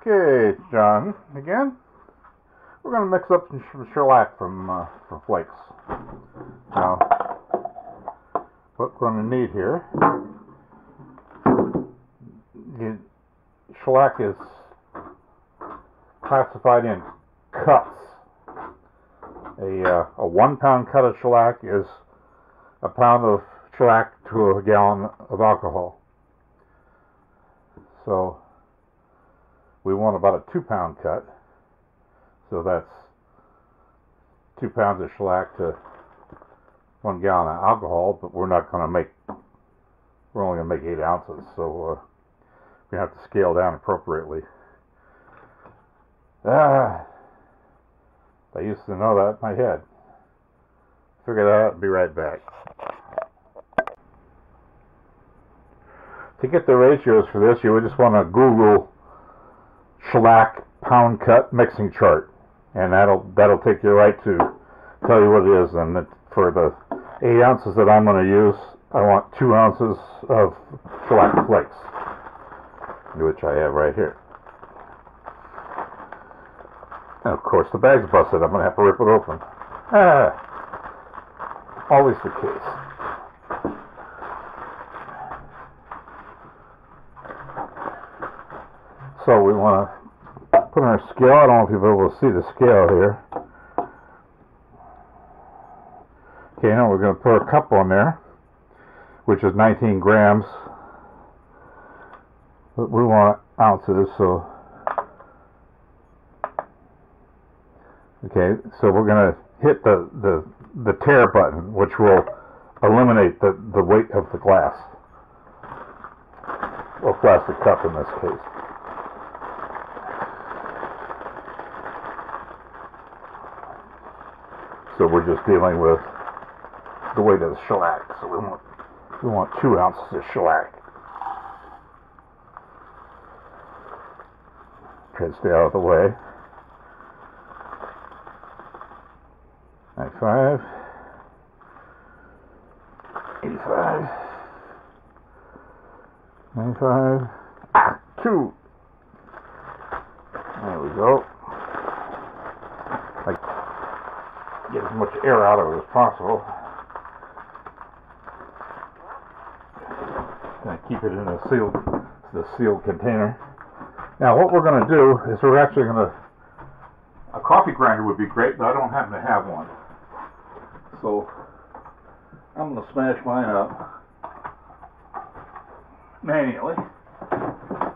Okay, John, again. We're going to mix up some shellac from Flakes. Now, what we're going to need here, shellac is classified in cuts. A 1 pound cut of shellac is a pound of shellac to a gallon of alcohol. So we want about a 2 pound cut. So that's 2 pounds of shellac to 1 gallon of alcohol, but we're not going to make, we're only going to make 8 ounces, so we have to scale down appropriately. I used to know that in my head. Figure that out and be right back. To get the ratios for this, you would just want to Google shellac pound cut mixing chart, and that'll take you right to tell you what it is. And for the 8 ounces that I'm going to use, I want 2 ounces of shellac flakes, which I have right here. And of course the bag's busted. I'm going to have to rip it open. Always the case. So we want to put on our scale. I don't know if you'll be able to see the scale here. Okay, now we're going to put a cup on there, which is 19 grams. But we want ounces, so... Okay, so we're going to hit the tear button, which will eliminate the weight of the glass, or plastic cup in this case. So we're just dealing with the weight of the shellac. So we want 2 ounces of shellac. Try to stay out of the way. 95, 85, 95, 2. There we go. Like, get as much air out of it as possible. And keep it in the sealed container. Now what we're going to do is we're actually going to, a coffee grinder would be great, but I don't happen to have one. So I'm going to smash mine up manually,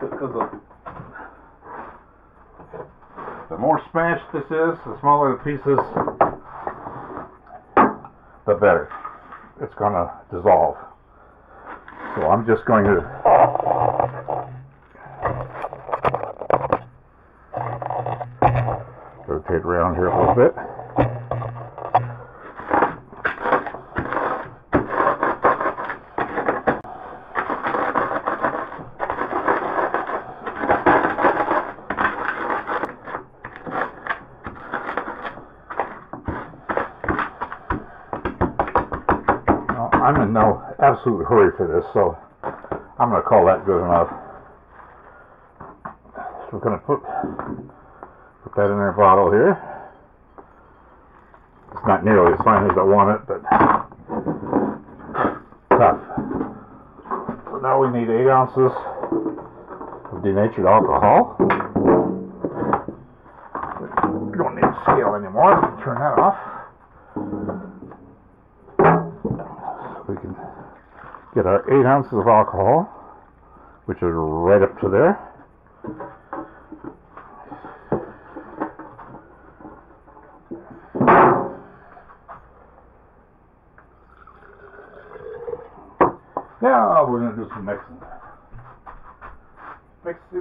because the more smashed this is, the smaller the pieces, the better. It's going to dissolve. So I'm just going to rotate around here a little bit. I'm in no absolute hurry for this, so I'm going to call that good enough. So we're going to put that in our bottle here. It's not nearly as fine as I want it, but tough. So now we need 8 ounces of denatured alcohol. We don't need a scale anymore. Turn that off. We can get our 8 ounces of alcohol, which is right up to there. Now we're going to do some mixing. Mixy.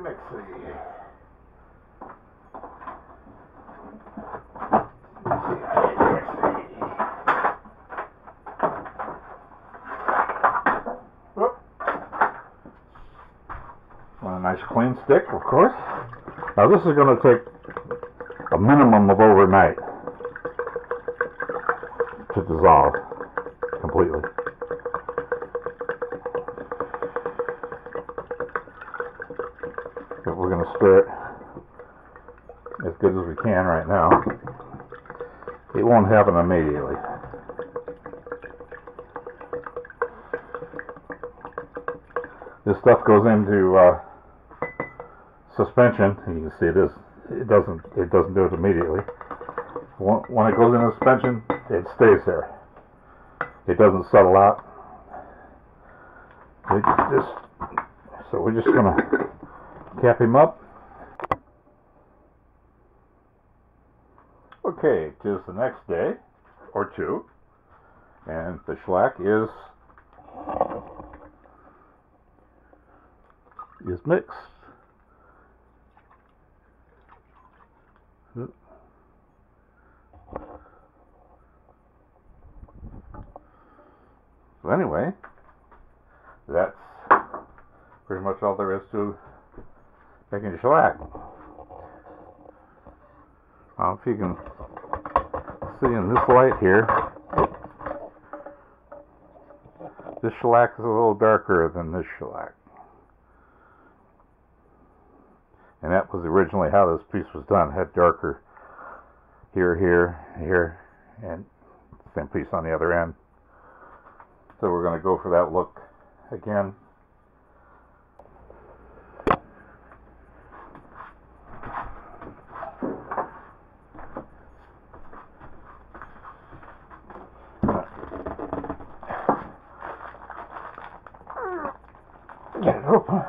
Want a nice clean stick, of course. Now this is going to take a minimum of overnight to dissolve completely. But we're going to stir it as we can right now. It won't happen immediately. This stuff goes into suspension. You can see it doesn't do it immediately. When it goes into suspension, it stays there. It doesn't settle out. So we're just gonna cap him up. Okay, tis the next day or two, and the shellac is mixed. So anyway, that's pretty much all there is to making shellac. If you can see in this light here, this shellac is a little darker than this shellac. And that was originally how this piece was done. It had darker here, here, and same piece on the other end. So we're going to go for that look again. Get it open.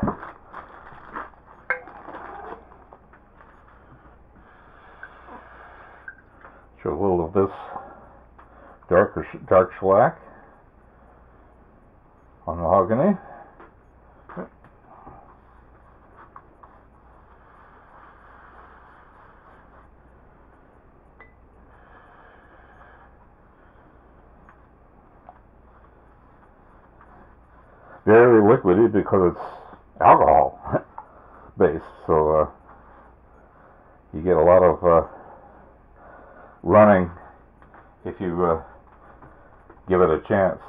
Show a little of this dark shellac on mahogany. Very liquidy because it's alcohol based, so you get a lot of running if you give it a chance,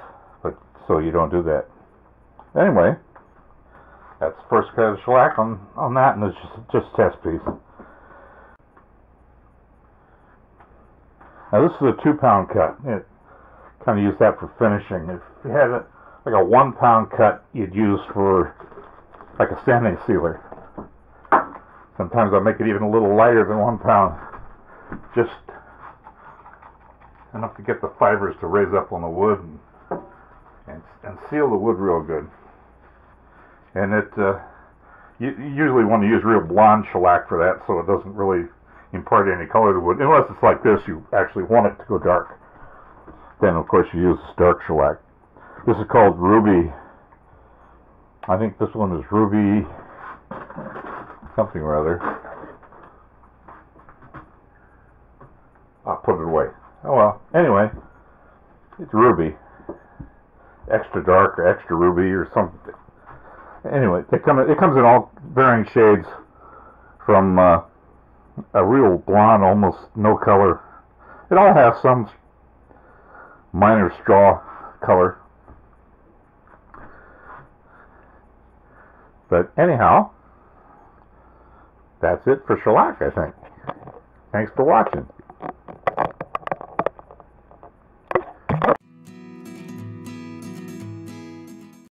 but so you don't do that. Anyway, that's the first cut of shellac on that, and it's just a test piece. Now this is a 2-pound cut. It kind of use that for finishing. If you had like a 1-pound cut, you'd use for like a standing sealer. Sometimes I make it even a little lighter than 1 pound, just enough to get the fibers to raise up on the wood and seal the wood real good. And you usually want to use real blonde shellac for that, so it doesn't really impart any color to wood. Unless it's like this, you actually want it to go dark. Then of course you use dark shellac. This is called Ruby. I think this one is Ruby something or other. I'll put it away. Oh well. Anyway, it's Ruby. Extra dark or extra ruby or something. Anyway, it comes in all varying shades, from a real blonde, almost no color. It all has some minor straw color. But anyhow, that's it for shellac, I think. Thanks for watching.